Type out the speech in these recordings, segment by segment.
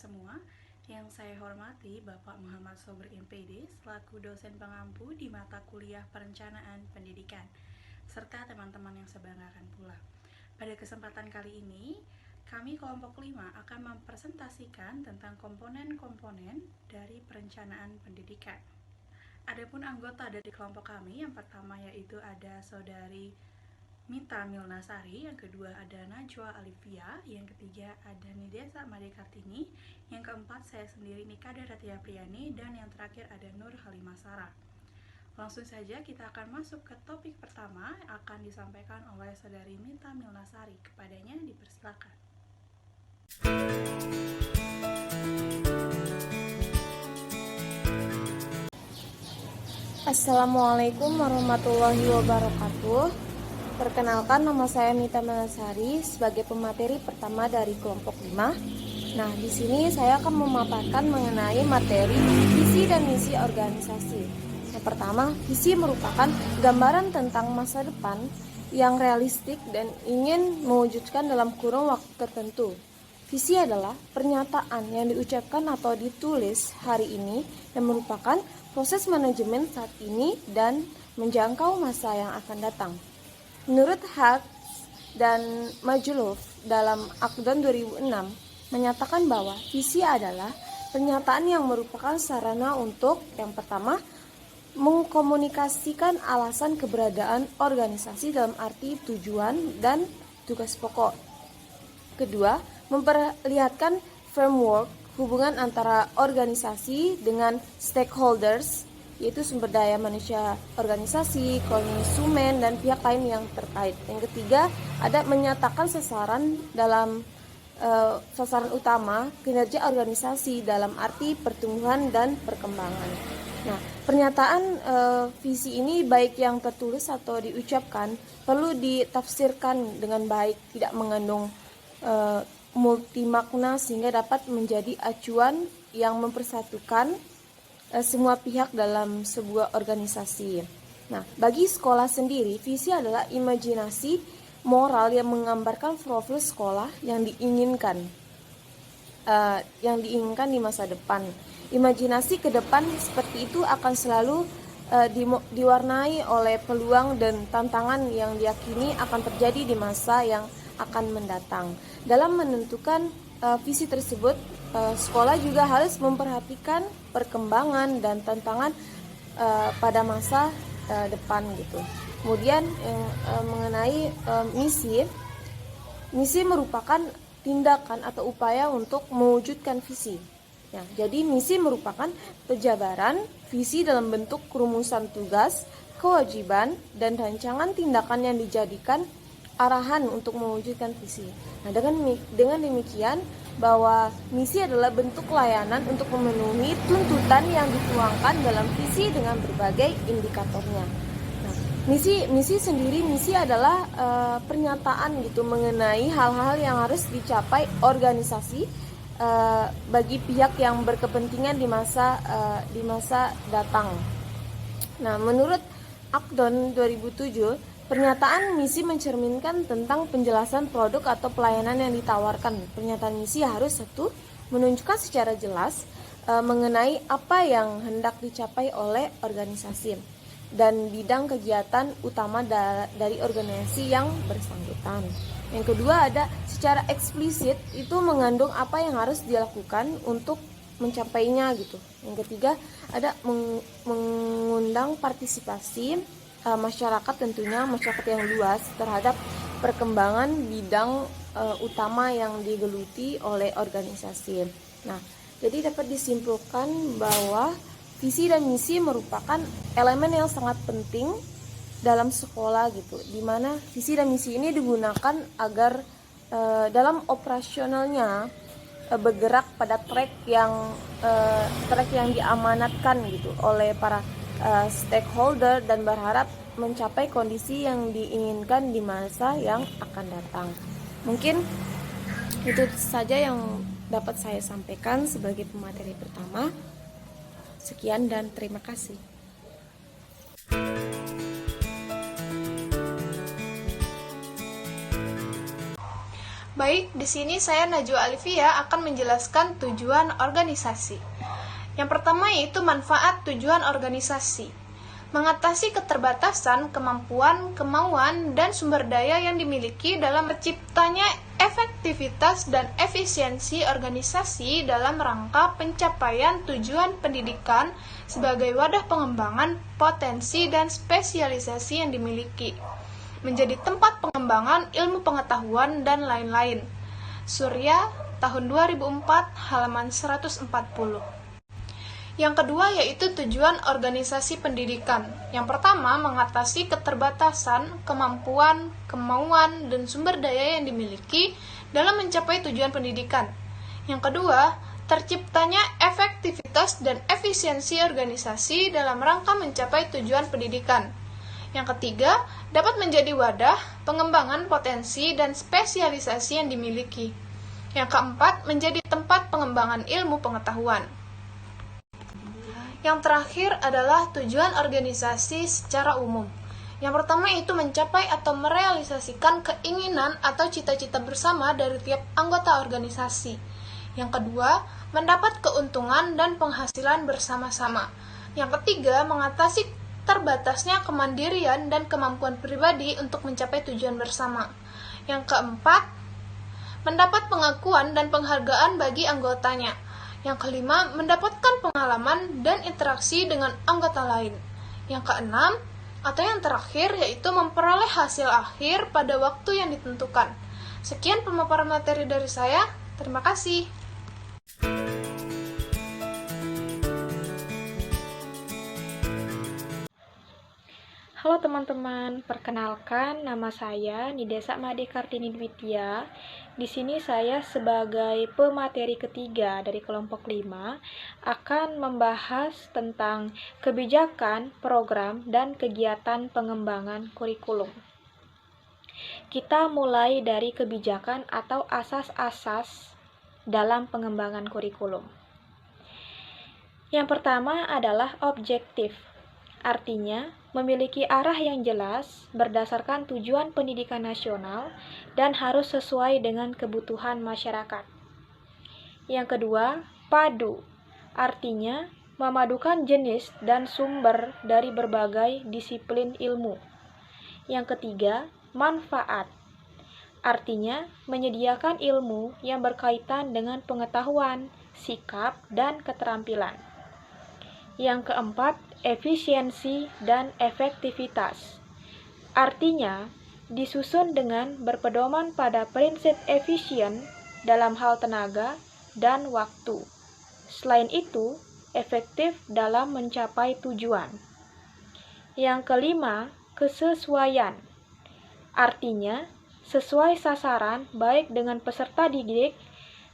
semua. Yang saya hormati Bapak Muhammad Sobr MPD selaku dosen pengampu di mata kuliah Perencanaan Pendidikan, serta teman-teman yang saya banggakan pula. Pada kesempatan kali ini, kami kelompok 5 akan mempresentasikan tentang komponen-komponen dari perencanaan pendidikan. Adapun anggota dari kelompok kami, yang pertama yaitu ada Saudari Mita Milnasari, yang kedua ada Najwa Alivia, yang ketiga ada Nidesa Made Kartini, yang keempat saya sendiri Nikada Ratia Priyani, dan yang terakhir ada Nur Halimah Sarah. Langsung saja kita akan masuk ke topik pertama yang akan disampaikan oleh Saudari Mita Milnasari. Kepadanya dipersilakan. Assalamualaikum warahmatullahi wabarakatuh. Perkenalkan, nama saya Mita Milnasari sebagai pemateri pertama dari kelompok 5. Nah, di sini saya akan memaparkan mengenai materi visi dan misi organisasi. Yang pertama, visi merupakan gambaran tentang masa depan yang realistik dan ingin mewujudkan dalam kurun waktu tertentu. Visi adalah pernyataan yang diucapkan atau ditulis hari ini dan merupakan proses manajemen saat ini dan menjangkau masa yang akan datang. Menurut Hart dan Majluf dalam Akdon 2006 menyatakan bahwa visi adalah pernyataan yang merupakan sarana untuk yang pertama mengkomunikasikan alasan keberadaan organisasi dalam arti tujuan dan tugas pokok. Kedua, memperlihatkan framework hubungan antara organisasi dengan stakeholders, yaitu sumber daya manusia organisasi, konsumen, dan pihak lain yang terkait. Yang ketiga, ada menyatakan sasaran dalam sasaran utama kinerja organisasi dalam arti pertumbuhan dan perkembangan. Nah, pernyataan visi ini baik yang tertulis atau diucapkan perlu ditafsirkan dengan baik, tidak mengandung multimakna sehingga dapat menjadi acuan yang mempersatukan semua pihak dalam sebuah organisasi. Nah, bagi sekolah sendiri, visi adalah imajinasi moral yang menggambarkan profil sekolah yang diinginkan di masa depan. Imajinasi ke depan seperti itu akan selalu diwarnai oleh peluang dan tantangan yang diyakini akan terjadi di masa yang akan mendatang. Dalam menentukan visi tersebut, sekolah juga harus memperhatikan perkembangan dan tantangan pada masa depan gitu. Kemudian mengenai misi merupakan tindakan atau upaya untuk mewujudkan visi. Ya, jadi misi merupakan penjabaran visi dalam bentuk rumusan tugas, kewajiban, dan rancangan tindakan yang dijadikan arahan untuk mewujudkan visi. Nah, dengan demikian bahwa misi adalah bentuk layanan untuk memenuhi tuntutan yang dituangkan dalam visi dengan berbagai indikatornya. Nah, misi adalah pernyataan gitu mengenai hal-hal yang harus dicapai organisasi bagi pihak yang berkepentingan di masa datang. Nah, menurut Akdon 2007, pernyataan misi mencerminkan tentang penjelasan produk atau pelayanan yang ditawarkan. Pernyataan misi harus satu, menunjukkan secara jelas mengenai apa yang hendak dicapai oleh organisasi dan bidang kegiatan utama dari organisasi yang bersangkutan. Yang kedua, ada secara eksplisit itu mengandung apa yang harus dilakukan untuk mencapainya gitu. Yang ketiga, ada mengundang partisipasi masyarakat, tentunya masyarakat yang luas terhadap perkembangan bidang utama yang digeluti oleh organisasi. Nah, jadi dapat disimpulkan bahwa visi dan misi merupakan elemen yang sangat penting dalam sekolah gitu, di mana visi dan misi ini digunakan agar dalam operasionalnya bergerak pada track yang diamanatkan gitu oleh para stakeholder dan berharap mencapai kondisi yang diinginkan di masa yang akan datang. Mungkin itu saja yang dapat saya sampaikan sebagai pemateri pertama. Sekian dan terima kasih. Baik, di sini saya Najwa Alifia akan menjelaskan tujuan organisasi. Yang pertama yaitu manfaat tujuan organisasi. Mengatasi keterbatasan, kemampuan, kemauan, dan sumber daya yang dimiliki dalam terciptanya efektivitas dan efisiensi organisasi dalam rangka pencapaian tujuan pendidikan sebagai wadah pengembangan potensi dan spesialisasi yang dimiliki, menjadi tempat pengembangan ilmu pengetahuan dan lain-lain. Surya, tahun 2004, halaman 140. Yang kedua yaitu tujuan organisasi pendidikan. Yang pertama, mengatasi keterbatasan, kemampuan, kemauan, dan sumber daya yang dimiliki dalam mencapai tujuan pendidikan. Yang kedua, terciptanya efektivitas dan efisiensi organisasi dalam rangka mencapai tujuan pendidikan. Yang ketiga, dapat menjadi wadah pengembangan potensi dan spesialisasi yang dimiliki. Yang keempat, menjadi tempat pengembangan ilmu pengetahuan. Yang terakhir adalah tujuan organisasi secara umum. Yang pertama itu mencapai atau merealisasikan keinginan atau cita-cita bersama dari tiap anggota organisasi. Yang kedua, mendapat keuntungan dan penghasilan bersama-sama. Yang ketiga, mengatasi terbatasnya kemandirian dan kemampuan pribadi untuk mencapai tujuan bersama. Yang keempat, mendapat pengakuan dan penghargaan bagi anggotanya. Yang kelima, mendapatkan pengalaman dan interaksi dengan anggota lain. Yang keenam, atau yang terakhir, yaitu memperoleh hasil akhir pada waktu yang ditentukan. Sekian pemaparan materi dari saya. Terima kasih. Halo teman-teman, perkenalkan nama saya Nidesa Made Kartini Dwitya. Di sini saya sebagai pemateri ketiga dari kelompok 5 akan membahas tentang kebijakan, program, dan kegiatan pengembangan kurikulum. Kita mulai dari kebijakan atau asas-asas dalam pengembangan kurikulum. Yang pertama adalah objektif. Artinya, memiliki arah yang jelas berdasarkan tujuan pendidikan nasional dan harus sesuai dengan kebutuhan masyarakat. Yang kedua, padu. Artinya, memadukan jenis dan sumber dari berbagai disiplin ilmu. Yang ketiga, manfaat. Artinya, menyediakan ilmu yang berkaitan dengan pengetahuan, sikap, dan keterampilan. Yang keempat, efisiensi dan efektivitas. Artinya, disusun dengan berpedoman pada prinsip efisien dalam hal tenaga dan waktu. Selain itu, efektif dalam mencapai tujuan. Yang kelima, kesesuaian. Artinya, sesuai sasaran baik dengan peserta didik,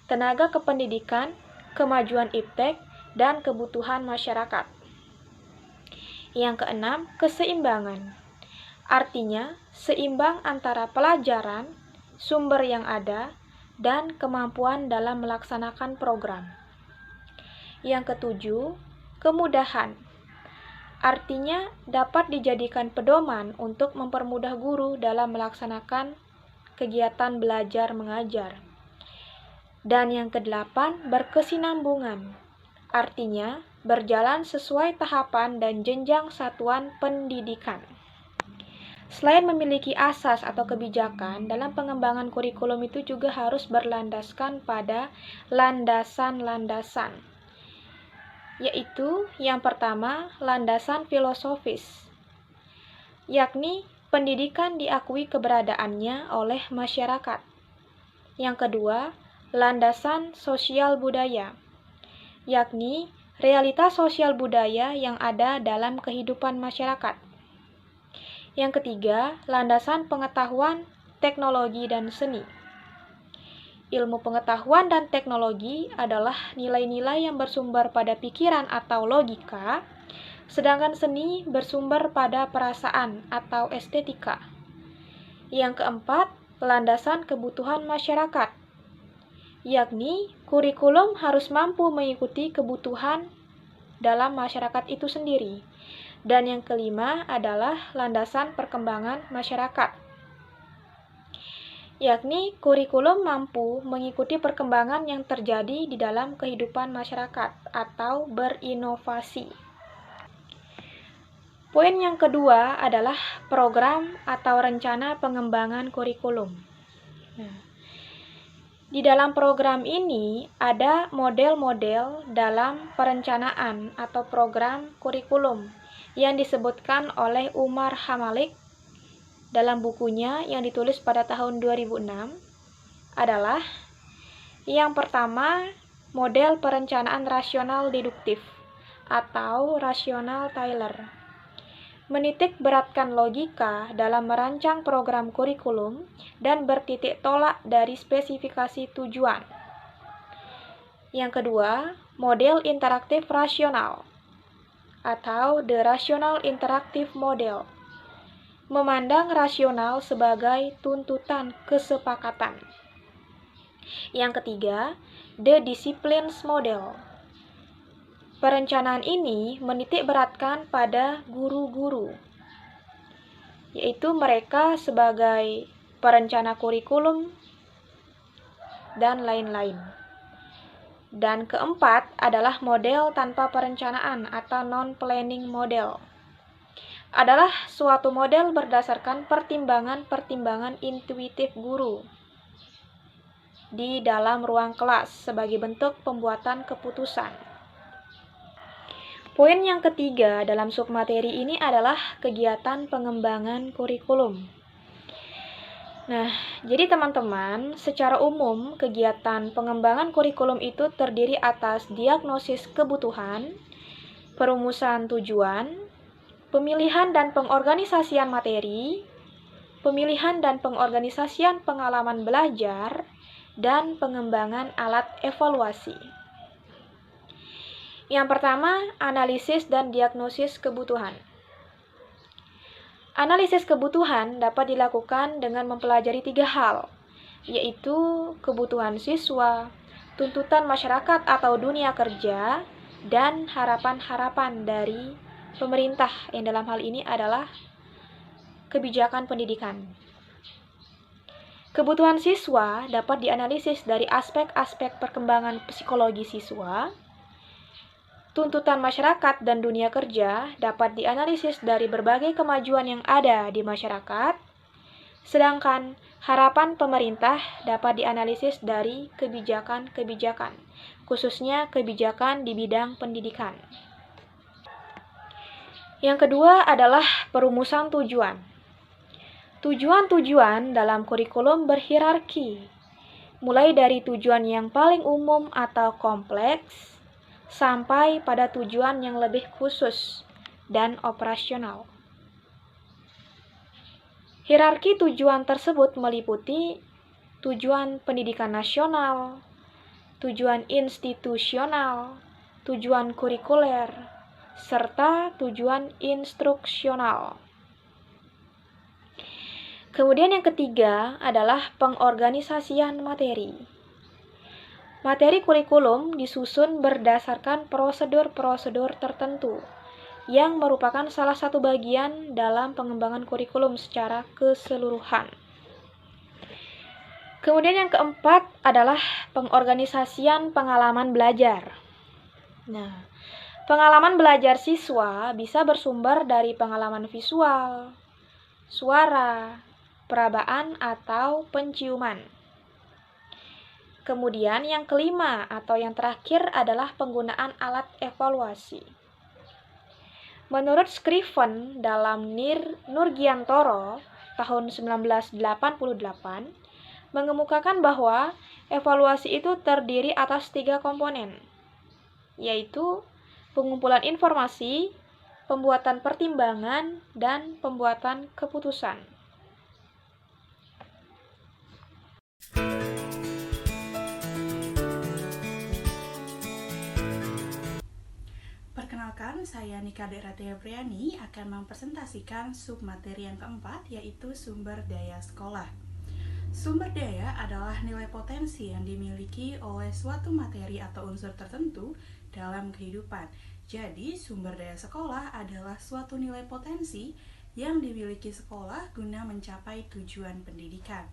tenaga kependidikan, kemajuan iptek, dan kebutuhan masyarakat. Yang keenam, keseimbangan. Artinya, seimbang antara pelajaran, sumber yang ada, dan kemampuan dalam melaksanakan program. Yang ketujuh, kemudahan. Artinya, dapat dijadikan pedoman untuk mempermudah guru dalam melaksanakan kegiatan belajar mengajar. Dan yang kedelapan, berkesinambungan. Artinya, berjalan sesuai tahapan dan jenjang satuan pendidikan. Selain memiliki asas atau kebijakan, dalam pengembangan kurikulum itu juga harus berlandaskan pada landasan-landasan. Yaitu, yang pertama, landasan filosofis. Yakni, pendidikan diakui keberadaannya oleh masyarakat. Yang kedua, landasan sosial budaya. Yakni realitas sosial budaya yang ada dalam kehidupan masyarakat. Yang ketiga, landasan pengetahuan, teknologi, dan seni. Ilmu pengetahuan dan teknologi adalah nilai-nilai yang bersumber pada pikiran atau logika, sedangkan seni bersumber pada perasaan atau estetika. Yang keempat, landasan kebutuhan masyarakat. Yakni, kurikulum harus mampu mengikuti kebutuhan dalam masyarakat itu sendiri. Dan yang kelima adalah landasan perkembangan masyarakat. yakni kurikulum mampu mengikuti perkembangan yang terjadi di dalam kehidupan masyarakat atau berinovasi. Poin yang kedua adalah program atau rencana pengembangan kurikulum. Di dalam program ini ada model-model dalam perencanaan atau program kurikulum yang disebutkan oleh Umar Hamalik dalam bukunya yang ditulis pada tahun 2006 adalah yang pertama, model perencanaan rasional deduktif atau rasional Taylor. Menitik beratkan logika dalam merancang program kurikulum dan bertitik tolak dari spesifikasi tujuan. Yang kedua, model interaktif rasional atau the rational interactive model. Memandang rasional sebagai tuntutan kesepakatan. Yang ketiga, the disciplines model. Perencanaan ini menitik beratkan pada guru-guru, yaitu mereka sebagai perencana kurikulum dan lain-lain. Dan keempat adalah model tanpa perencanaan atau non-planning model. Adalah suatu model berdasarkan pertimbangan-pertimbangan intuitif guru di dalam ruang kelas sebagai bentuk pembuatan keputusan. Poin yang ketiga dalam submateri ini adalah kegiatan pengembangan kurikulum. Nah, jadi teman-teman, secara umum kegiatan pengembangan kurikulum itu terdiri atas diagnosis kebutuhan, perumusan tujuan, pemilihan dan pengorganisasian materi, pemilihan dan pengorganisasian pengalaman belajar, dan pengembangan alat evaluasi. Yang pertama, analisis dan diagnosis kebutuhan. Analisis kebutuhan dapat dilakukan dengan mempelajari 3 hal, yaitu kebutuhan siswa, tuntutan masyarakat atau dunia kerja, dan harapan-harapan dari pemerintah yang dalam hal ini adalah kebijakan pendidikan. Kebutuhan siswa dapat dianalisis dari aspek-aspek perkembangan psikologi siswa. Tuntutan masyarakat dan dunia kerja dapat dianalisis dari berbagai kemajuan yang ada di masyarakat, sedangkan harapan pemerintah dapat dianalisis dari kebijakan-kebijakan, khususnya kebijakan di bidang pendidikan. Yang kedua adalah perumusan tujuan. Tujuan-tujuan dalam kurikulum berhierarki, mulai dari tujuan yang paling umum atau kompleks, sampai pada tujuan yang lebih khusus dan operasional. Hierarki tujuan tersebut meliputi tujuan pendidikan nasional, tujuan institusional, tujuan kurikuler, serta tujuan instruksional. Kemudian yang ketiga adalah pengorganisasian materi. Materi kurikulum disusun berdasarkan prosedur-prosedur tertentu yang merupakan salah satu bagian dalam pengembangan kurikulum secara keseluruhan. Kemudian yang keempat adalah pengorganisasian pengalaman belajar. Nah, pengalaman belajar siswa bisa bersumber dari pengalaman visual, suara, perabaan, atau penciuman. Kemudian yang kelima atau yang terakhir adalah penggunaan alat evaluasi. Menurut Scriven dalam Nurgiantoro tahun 1988 mengemukakan bahwa evaluasi itu terdiri atas 3 komponen, yaitu pengumpulan informasi, pembuatan pertimbangan, dan pembuatan keputusan. Perkenalkan, saya Nika Deratia Priani akan mempresentasikan submateri yang keempat, yaitu sumber daya sekolah. Sumber daya adalah nilai potensi yang dimiliki oleh suatu materi atau unsur tertentu dalam kehidupan. Jadi, sumber daya sekolah adalah suatu nilai potensi yang dimiliki sekolah guna mencapai tujuan pendidikan.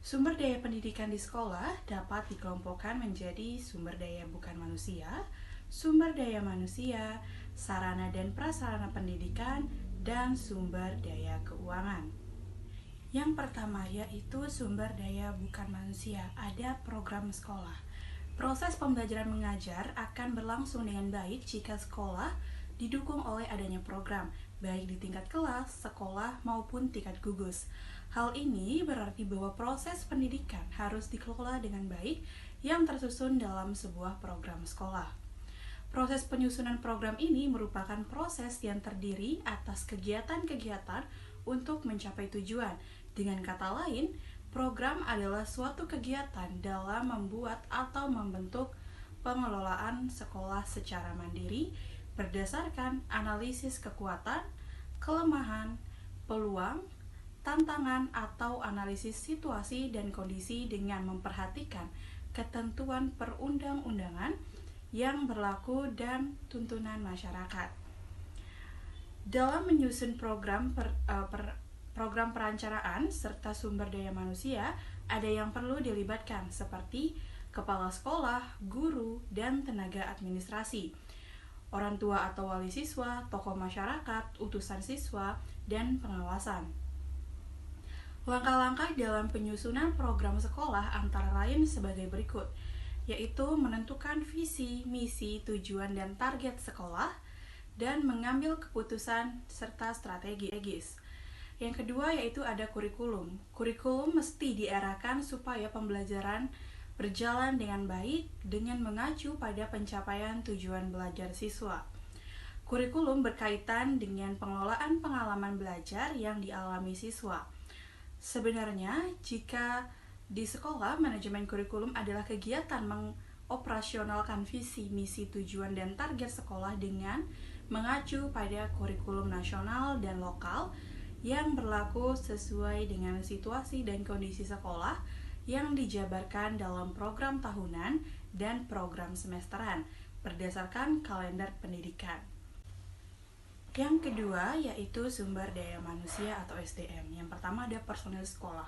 Sumber daya pendidikan di sekolah dapat dikelompokkan menjadi sumber daya bukan manusia, sumber daya manusia, sarana dan prasarana pendidikan, dan sumber daya keuangan. Yang pertama yaitu sumber daya bukan manusia, ada program sekolah. Proses pembelajaran mengajar akan berlangsung dengan baik jika sekolah didukung oleh adanya program, baik di tingkat kelas, sekolah, maupun tingkat gugus. Hal ini berarti bahwa proses pendidikan harus dikelola dengan baik yang tersusun dalam sebuah program sekolah. Proses penyusunan program ini merupakan proses yang terdiri atas kegiatan-kegiatan untuk mencapai tujuan. Dengan kata lain, program adalah suatu kegiatan dalam membuat atau membentuk pengelolaan sekolah secara mandiri berdasarkan analisis kekuatan, kelemahan, peluang, tantangan, atau analisis situasi dan kondisi dengan memperhatikan ketentuan perundang-undangan yang berlaku dan tuntunan masyarakat. Dalam menyusun program perencanaan serta sumber daya manusia, ada yang perlu dilibatkan seperti kepala sekolah, guru, dan tenaga administrasi, orang tua atau wali siswa, tokoh masyarakat, utusan siswa, dan pengawasan. Langkah-langkah dalam penyusunan program sekolah antara lain sebagai berikut, yaitu menentukan visi, misi, tujuan, dan target sekolah, dan mengambil keputusan serta strategis. Yang kedua yaitu ada kurikulum. Kurikulum mesti diarahkan supaya pembelajaran berjalan dengan baik dengan mengacu pada pencapaian tujuan belajar siswa. Kurikulum berkaitan dengan pengelolaan pengalaman belajar yang dialami siswa. Sebenarnya, jika di sekolah, manajemen kurikulum adalah kegiatan mengoperasionalkan visi, misi, tujuan, dan target sekolah dengan mengacu pada kurikulum nasional dan lokal yang berlaku sesuai dengan situasi dan kondisi sekolah yang dijabarkan dalam program tahunan dan program semesteran berdasarkan kalender pendidikan. Yang kedua yaitu sumber daya manusia atau SDM. Yang pertama ada personil sekolah.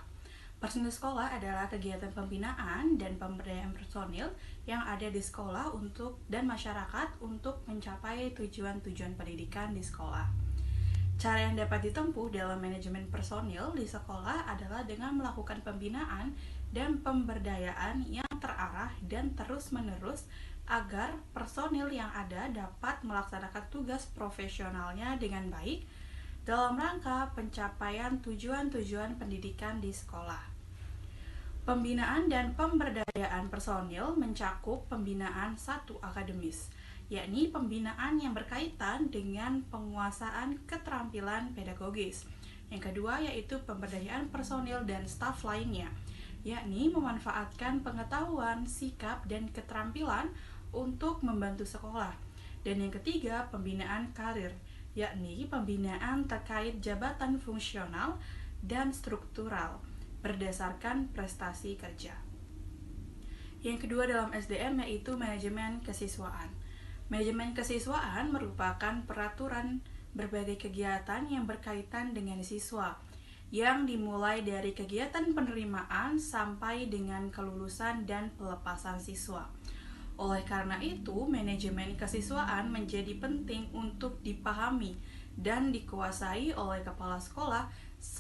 Personil sekolah adalah kegiatan pembinaan dan pemberdayaan personil yang ada di sekolah dan masyarakat untuk mencapai tujuan-tujuan pendidikan di sekolah. Cara yang dapat ditempuh dalam manajemen personil di sekolah adalah dengan melakukan pembinaan dan pemberdayaan yang terarah dan terus-menerus agar personil yang ada dapat melaksanakan tugas profesionalnya dengan baik dalam rangka pencapaian tujuan-tujuan pendidikan di sekolah. Pembinaan dan pemberdayaan personil mencakup pembinaan satu akademis, yakni pembinaan yang berkaitan dengan penguasaan keterampilan pedagogis. Yang kedua yaitu pemberdayaan personil dan staf lainnya, yakni memanfaatkan pengetahuan, sikap, dan keterampilan untuk membantu sekolah. Dan yang ketiga, pembinaan karir, yakni pembinaan terkait jabatan fungsional dan struktural berdasarkan prestasi kerja. Yang kedua dalam SDM yaitu manajemen kesiswaan. Manajemen kesiswaan merupakan peraturan berbagai kegiatan yang berkaitan dengan siswa, yang dimulai dari kegiatan penerimaan sampai dengan kelulusan dan pelepasan siswa. Oleh karena itu, manajemen kesiswaan menjadi penting untuk dipahami dan dikuasai oleh kepala sekolah,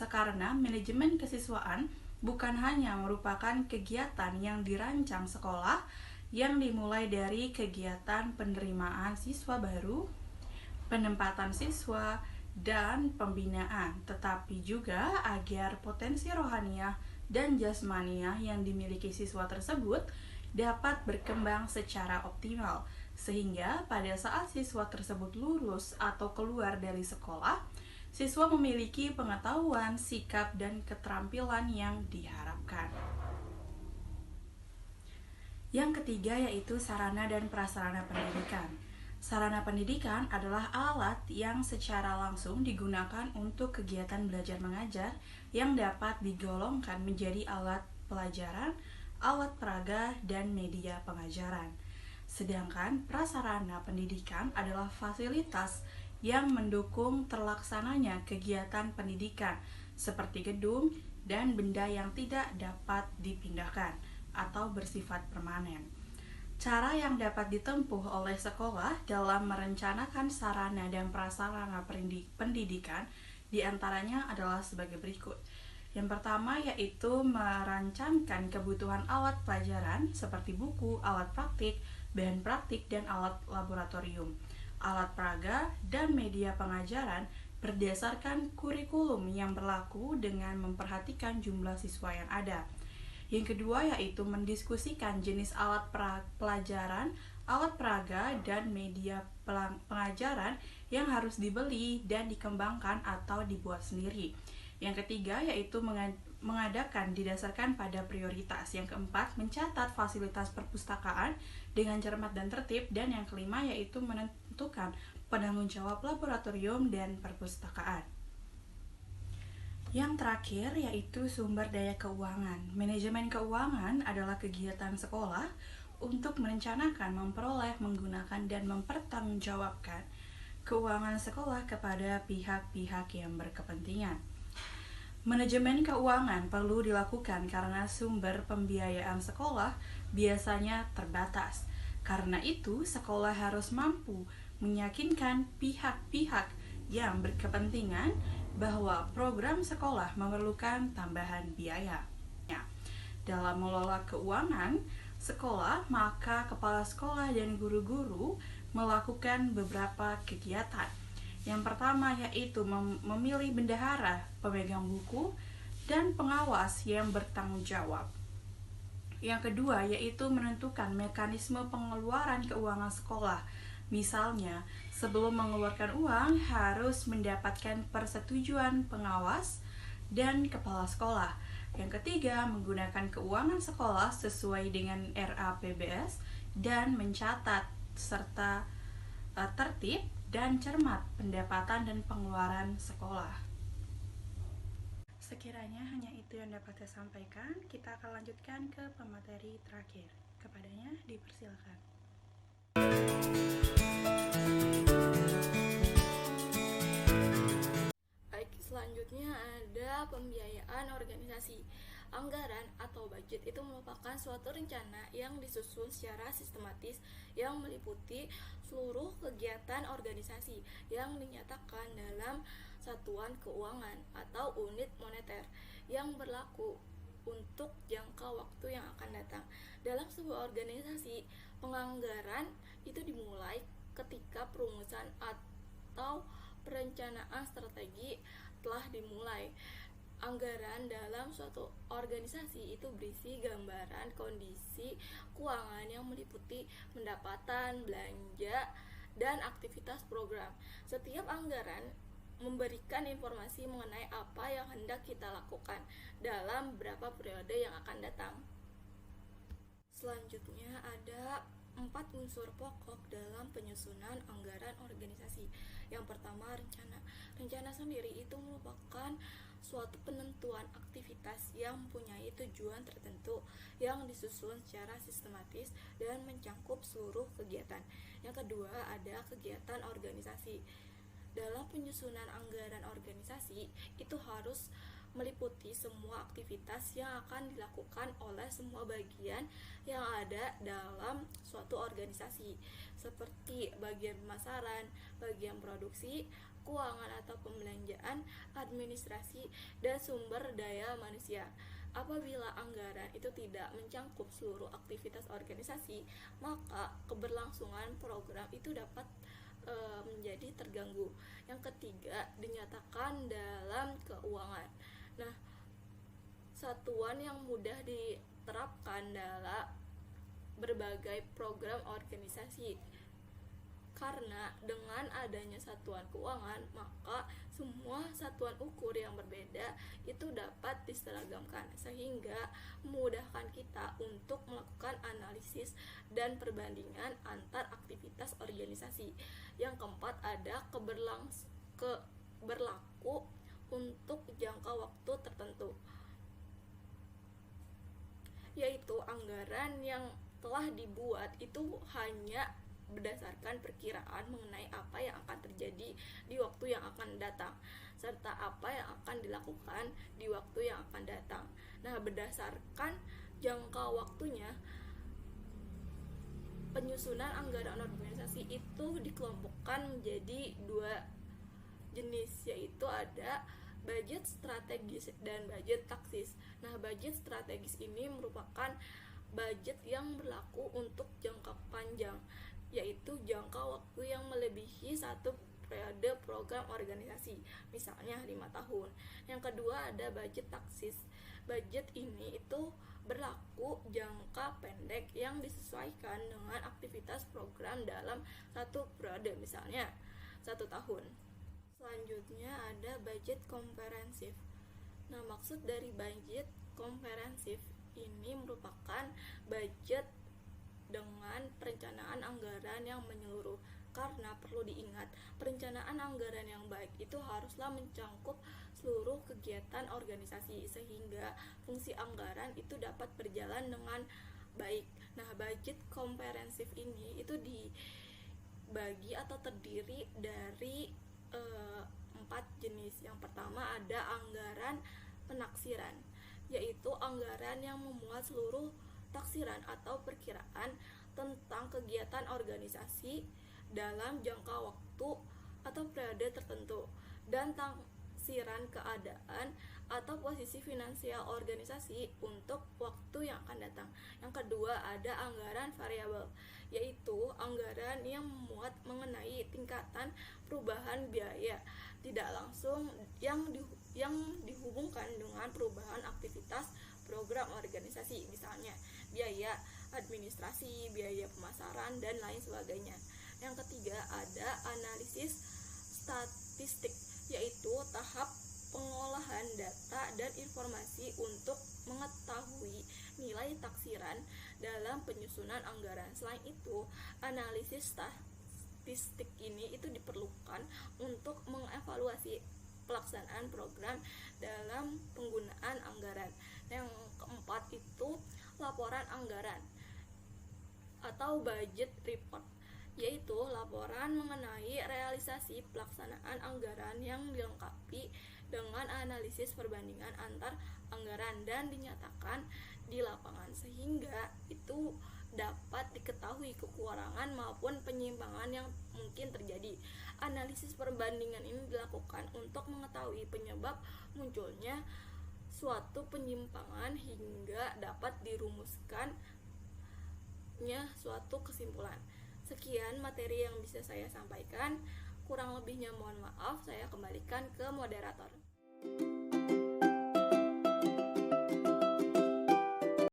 karena manajemen kesiswaan bukan hanya merupakan kegiatan yang dirancang sekolah yang dimulai dari kegiatan penerimaan siswa baru, penempatan siswa, dan pembinaan, tetapi juga agar potensi rohaniah dan jasmaniah yang dimiliki siswa tersebut dapat berkembang secara optimal, sehingga pada saat siswa tersebut lulus atau keluar dari sekolah, siswa memiliki pengetahuan, sikap, dan keterampilan yang diharapkan. Yang ketiga yaitu sarana dan prasarana pendidikan. Sarana pendidikan adalah alat yang secara langsung digunakan untuk kegiatan belajar mengajar yang dapat digolongkan menjadi alat pelajaran, alat peraga, dan media pengajaran. Sedangkan prasarana pendidikan adalah fasilitas yang mendukung terlaksananya kegiatan pendidikan seperti gedung, dan benda yang tidak dapat dipindahkan atau bersifat permanen. Cara yang dapat ditempuh oleh sekolah dalam merencanakan sarana dan prasarana pendidikan diantaranya adalah sebagai berikut. Yang pertama yaitu merancangkan kebutuhan alat pelajaran seperti buku, alat praktik, bahan praktik, dan alat laboratorium, alat peraga, dan media pengajaran berdasarkan kurikulum yang berlaku dengan memperhatikan jumlah siswa yang ada. Yang kedua yaitu mendiskusikan jenis alat pelajaran, alat peraga, dan media pengajaran yang harus dibeli dan dikembangkan atau dibuat sendiri. Yang ketiga yaitu mengadakan didasarkan pada prioritas. Yang keempat, mencatat fasilitas perpustakaan dengan cermat dan tertib. Dan yang kelima yaitu menentukan penanggung jawab laboratorium dan perpustakaan. Yang terakhir yaitu sumber daya keuangan. Manajemen keuangan adalah kegiatan sekolah untuk merencanakan, memperoleh, menggunakan, dan mempertanggungjawabkan keuangan sekolah kepada pihak-pihak yang berkepentingan. Manajemen keuangan perlu dilakukan karena sumber pembiayaan sekolah biasanya terbatas. Karena itu, sekolah harus mampu meyakinkan pihak-pihak yang berkepentingan bahwa program sekolah memerlukan tambahan biaya. Dalam mengelola keuangan sekolah, maka kepala sekolah dan guru-guru melakukan beberapa kegiatan. Yang pertama yaitu memilih bendahara, pemegang buku, dan pengawas yang bertanggung jawab. Yang kedua yaitu menentukan mekanisme pengeluaran keuangan sekolah. Misalnya, sebelum mengeluarkan uang harus mendapatkan persetujuan pengawas dan kepala sekolah. Yang ketiga, menggunakan keuangan sekolah sesuai dengan RAPBS dan mencatat serta tertib dan cermat pendapatan dan pengeluaran sekolah. Sekiranya hanya itu yang dapat saya sampaikan, kita akan lanjutkan ke pemateri terakhir. Kepadanya dipersilakan. Baik, selanjutnya ada pembiayaan organisasi. Anggaran atau budget itu merupakan suatu rencana yang disusun secara sistematis yang meliputi seluruh kegiatan organisasi yang dinyatakan dalam satuan keuangan atau unit moneter yang berlaku untuk jangka waktu yang akan datang. Dalam sebuah organisasi, penganggaran itu dimulai ketika perumusan atau perencanaan strategi telah dimulai. Anggaran dalam suatu organisasi itu berisi gambaran kondisi keuangan yang meliputi pendapatan, belanja, dan aktivitas program. Setiap anggaran memberikan informasi mengenai apa yang hendak kita lakukan dalam beberapa periode yang akan datang. Selanjutnya ada 4 unsur pokok dalam penyusunan anggaran organisasi. Yang pertama, rencana. Rencana sendiri itu merupakan suatu penentuan aktivitas yang mempunyai tujuan tertentu yang disusun secara sistematis dan mencakup seluruh kegiatan. Yang kedua, ada kegiatan organisasi. Dalam penyusunan anggaran organisasi itu harus meliputi semua aktivitas yang akan dilakukan oleh semua bagian yang ada dalam suatu organisasi, seperti bagian pemasaran, bagian produksi, keuangan atau pembelanjaan, administrasi, dan sumber daya manusia. Apabila anggaran itu tidak mencangkup seluruh aktivitas organisasi, maka keberlangsungan program itu dapat menjadi terganggu. Yang ketiga, dinyatakan dalam keuangan. Nah, satuan yang mudah diterapkan dalam berbagai program organisasi. Karena dengan adanya satuan keuangan, maka semua satuan ukur yang berbeda itu dapat diseragamkan, sehingga memudahkan kita untuk melakukan analisis dan perbandingan antar aktivitas organisasi. Yang keempat, ada berlaku untuk jangka waktu tertentu, yaitu anggaran yang telah dibuat itu hanya berdasarkan perkiraan mengenai apa yang akan terjadi di waktu yang akan datang. serta apa yang akan dilakukan di waktu yang akan datang. Nah, berdasarkan jangka waktunya, penyusunan anggaran organisasi itu dikelompokkan menjadi dua jenis, yaitu ada budget strategis dan budget taktis. Nah, budget strategis ini merupakan budget yang berlaku untuk jangka panjang, yaitu jangka waktu yang melebihi satu periode program organisasi, misalnya 5 tahun. Yang kedua ada budget taktis. Budget ini itu berlaku jangka pendek yang disesuaikan dengan aktivitas program dalam satu periode, misalnya 1 tahun. Selanjutnya ada budget komprehensif. Nah, maksud dari budget komprehensif ini merupakan budget dengan perencanaan anggaran yang menyeluruh. Karena perlu diingat, perencanaan anggaran yang baik itu haruslah mencakup seluruh kegiatan organisasi sehingga fungsi anggaran itu dapat berjalan dengan baik. Nah, budget komprehensif ini itu dibagi atau terdiri dari 4 jenis. Yang pertama ada anggaran penaksiran, yaitu anggaran yang memuat seluruh taksiran atau perkiraan tentang kegiatan organisasi dalam jangka waktu atau periode tertentu, dan taksiran keadaan atau posisi finansial organisasi untuk waktu yang akan datang. Yang kedua ada anggaran variabel, yaitu anggaran yang memuat mengenai tingkatan perubahan biaya tidak langsung yang dihubungkan dengan perubahan aktivitas program organisasi, misalnya biaya administrasi, biaya pemasaran, dan lain sebagainya. Yang ketiga ada analisis statistik, yaitu tahap pengolahan data dan informasi untuk mengetahui nilai taksiran dalam penyusunan anggaran. Selain itu, analisis statistik ini itu diperlukan untuk mengevaluasi pelaksanaan program dalam penggunaan anggaran. Yang keempat itu laporan anggaran atau budget report, yaitu laporan mengenai realisasi pelaksanaan anggaran yang dilengkapi dengan analisis perbandingan antar anggaran dan dinyatakan di lapangan, sehingga itu dapat diketahui kekurangan maupun penyimpangan yang mungkin terjadi. Analisis perbandingan ini dilakukan untuk mengetahui penyebab munculnya suatu penyimpangan hingga dapat dirumuskannya suatu kesimpulan. Sekian materi yang bisa saya sampaikan, kurang lebihnya mohon maaf, saya kembalikan ke moderator.